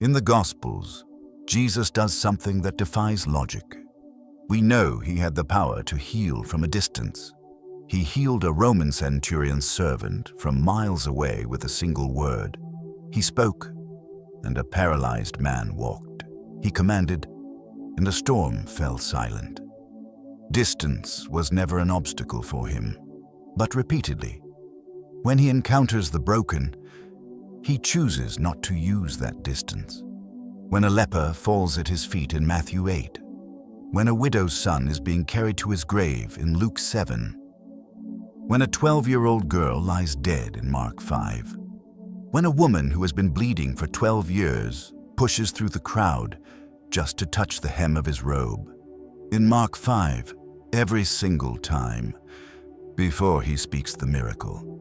In the Gospels, Jesus does something that defies logic. We know he had the power to heal from a distance. He healed a Roman centurion's servant from miles away with a single word. He spoke, and a paralyzed man walked. He commanded, and a storm fell silent. Distance was never an obstacle for him, but repeatedly, when he encounters the broken, he chooses not to use that distance. When a leper falls at his feet in Matthew 8, when a widow's son is being carried to his grave in Luke 7, when a 12-year-old girl lies dead in Mark 5, when a woman who has been bleeding for 12 years pushes through the crowd just to touch the hem of his robe. In Mark 5, every single time, before he speaks the miracle,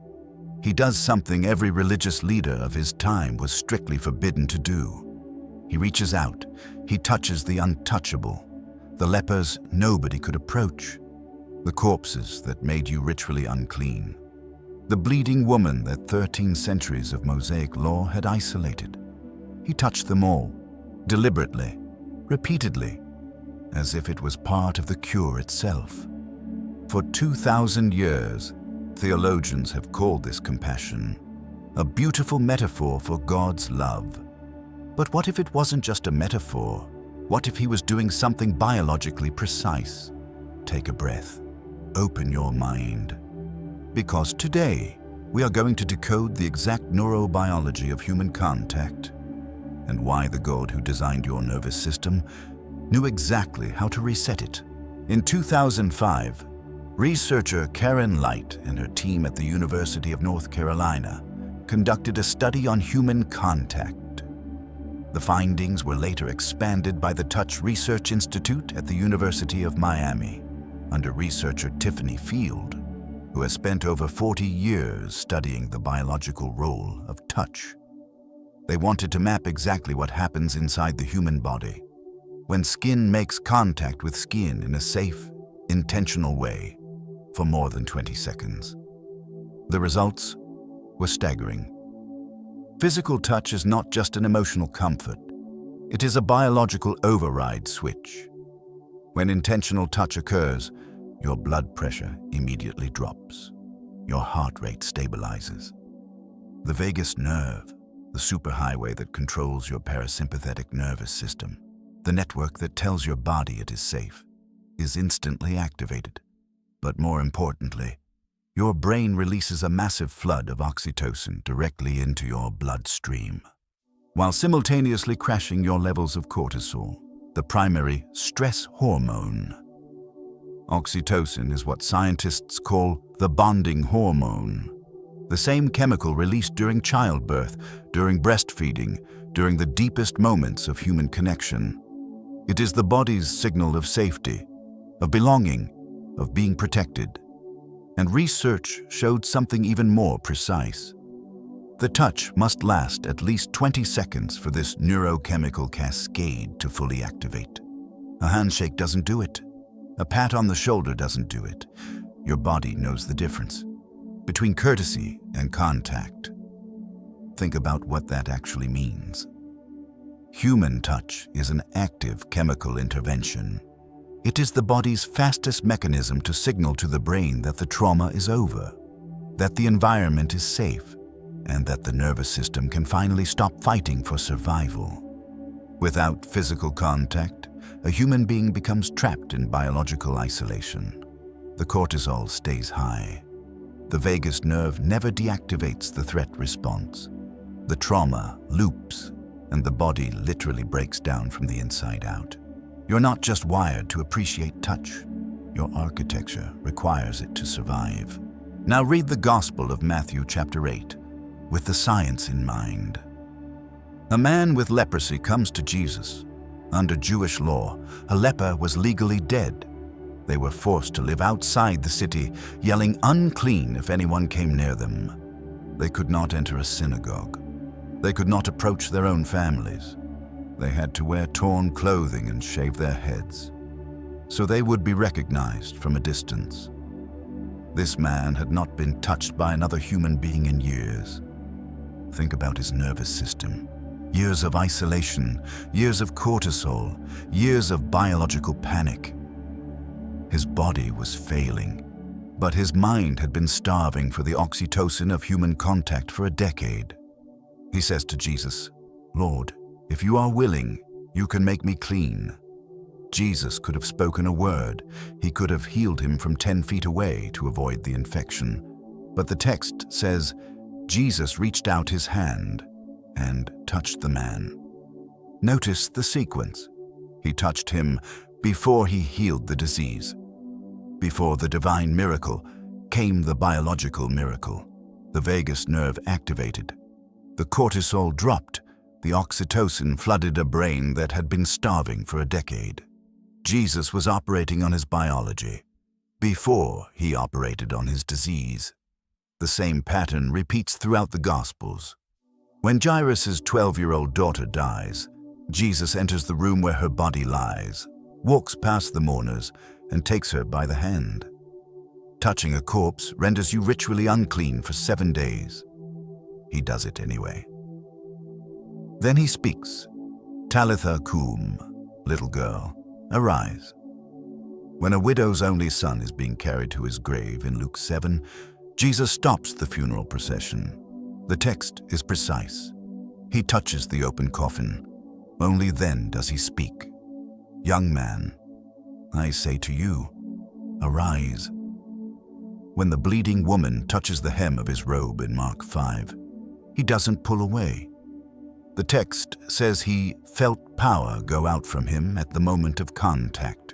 he does something every religious leader of his time was strictly forbidden to do. He reaches out, he touches the untouchable, the lepers nobody could approach, the corpses that made you ritually unclean, the bleeding woman that 13 centuries of Mosaic law had isolated. He touched them all, deliberately, repeatedly, as if it was part of the cure itself. For 2,000 years, theologians have called this compassion a beautiful metaphor for God's love. But what if it wasn't just a metaphor? What if he was doing something biologically precise? Take a breath. Open your mind. Because today, we are going to decode the exact neurobiology of human contact and why the God who designed your nervous system knew exactly how to reset it. In 2005, researcher Karen Light and her team at the University of North Carolina conducted a study on human contact. The findings were later expanded by the Touch Research Institute at the University of Miami, under researcher Tiffany, who has spent over 40 years studying the biological role of touch. They wanted to map exactly what happens inside the human body when skin makes contact with skin in a safe, intentional way for more than 20 seconds. The results were staggering. Physical touch is not just an emotional comfort. It is a biological override switch. When intentional touch occurs, your blood pressure immediately drops. Your heart rate stabilizes. The vagus nerve, the superhighway that controls your parasympathetic nervous system, the network that tells your body it is safe, is instantly activated. But more importantly, your brain releases a massive flood of oxytocin directly into your bloodstream, while simultaneously crashing your levels of cortisol, the primary stress hormone. Oxytocin is what scientists call the bonding hormone, the same chemical released during childbirth, during breastfeeding, during the deepest moments of human connection. It is the body's signal of safety, of belonging, of being protected. And research showed something even more precise. The touch must last at least 20 seconds for this neurochemical cascade to fully activate. A handshake doesn't do it. A pat on the shoulder doesn't do it. Your body knows the difference between courtesy and contact. Think about what that actually means. Human touch is an active chemical intervention. It is the body's fastest mechanism to signal to the brain that the trauma is over, that the environment is safe, and that the nervous system can finally stop fighting for survival. Without physical contact, a human being becomes trapped in biological isolation. The cortisol stays high. The vagus nerve never deactivates the threat response. The trauma loops, and the body literally breaks down from the inside out. You're not just wired to appreciate touch. Your architecture requires it to survive. Now read the Gospel of Matthew chapter 8 with the science in mind. A man with leprosy comes to Jesus. Under Jewish law, a leper was legally dead. They were forced to live outside the city, yelling unclean if anyone came near them. They could not enter a synagogue. They could not approach their own families. They had to wear torn clothing and shave their heads, so they would be recognized from a distance. This man had not been touched by another human being in years. Think about his nervous system. Years of isolation, years of cortisol, years of biological panic. His body was failing, but his mind had been starving for the oxytocin of human contact for a decade. He says to Jesus, "Lord, if you are willing, you can make me clean." Jesus could have spoken a word. He could have healed him from 10 feet away to avoid the infection. But the text says, Jesus reached out his hand and touched the man. Notice the sequence. He touched him before he healed the disease. Before the divine miracle came the biological miracle. The vagus nerve activated. The cortisol dropped. The oxytocin flooded a brain that had been starving for a decade. Jesus was operating on his biology before he operated on his disease. The same pattern repeats throughout the Gospels. When Jairus' 12-year-old daughter dies, Jesus enters the room where her body lies, walks past the mourners, and takes her by the hand. Touching a corpse renders you ritually unclean for 7 days. He does it anyway. Then he speaks, "Talitha cum," little girl, arise. When a widow's only son is being carried to his grave in Luke 7, Jesus stops the funeral procession. The text is precise. He touches the open coffin. Only then does he speak. "Young man, I say to you, arise." When the bleeding woman touches the hem of his robe in Mark 5, he doesn't pull away. The text says he felt power go out from him at the moment of contact,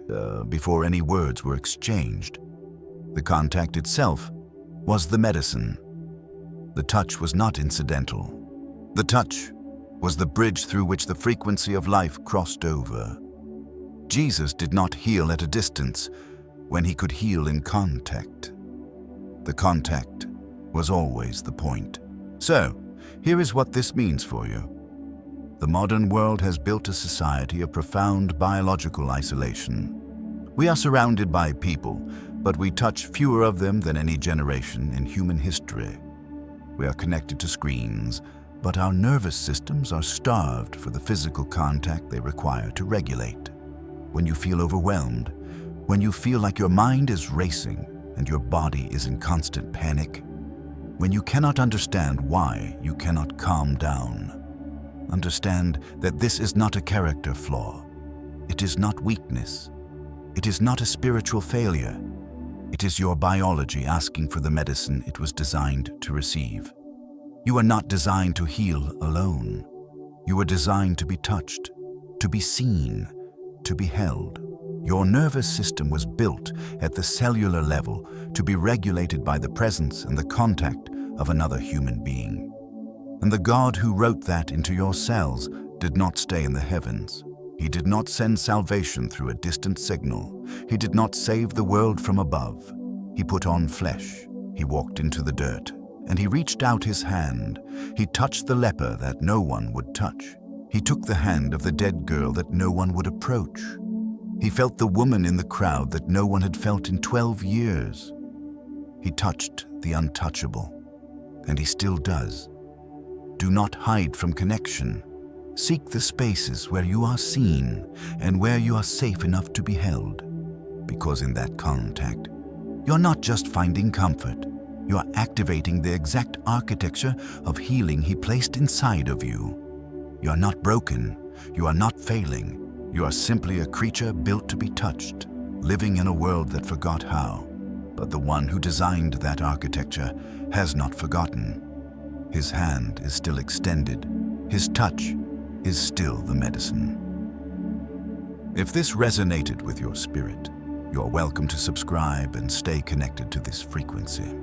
before any words were exchanged. The contact itself was the medicine. The touch was not incidental. The touch was the bridge through which the frequency of life crossed over. Jesus did not heal at a distance when he could heal in contact. The contact was always the point. So, here is what this means for you. The modern world has built a society of profound biological isolation. We are surrounded by people, but we touch fewer of them than any generation in human history. We are connected to screens, but our nervous systems are starved for the physical contact they require to regulate. When you feel overwhelmed, when you feel like your mind is racing and your body is in constant panic, when you cannot understand why you cannot calm down, understand that this is not a character flaw. It is not weakness. It is not a spiritual failure. It is your biology asking for the medicine it was designed to receive. You are not designed to heal alone. You are designed to be touched, to be seen, to be held. Your nervous system was built at the cellular level to be regulated by the presence and the contact of another human being. And the God who wrote that into your cells did not stay in the heavens. He did not send salvation through a distant signal. He did not save the world from above. He put on flesh. He walked into the dirt, and he reached out his hand. He touched the leper that no one would touch. He took the hand of the dead girl that no one would approach. He felt the woman in the crowd that no one had felt in 12 years. He touched the untouchable, and he still does. Do not hide from connection. Seek the spaces where you are seen and where you are safe enough to be held. Because in that contact, you're not just finding comfort, you're activating the exact architecture of healing he placed inside of you. You are not broken, you are not failing, you are simply a creature built to be touched, living in a world that forgot how. But the one who designed that architecture has not forgotten. His hand is still extended. His touch is still the medicine. If this resonated with your spirit, you're welcome to subscribe and stay connected to this frequency.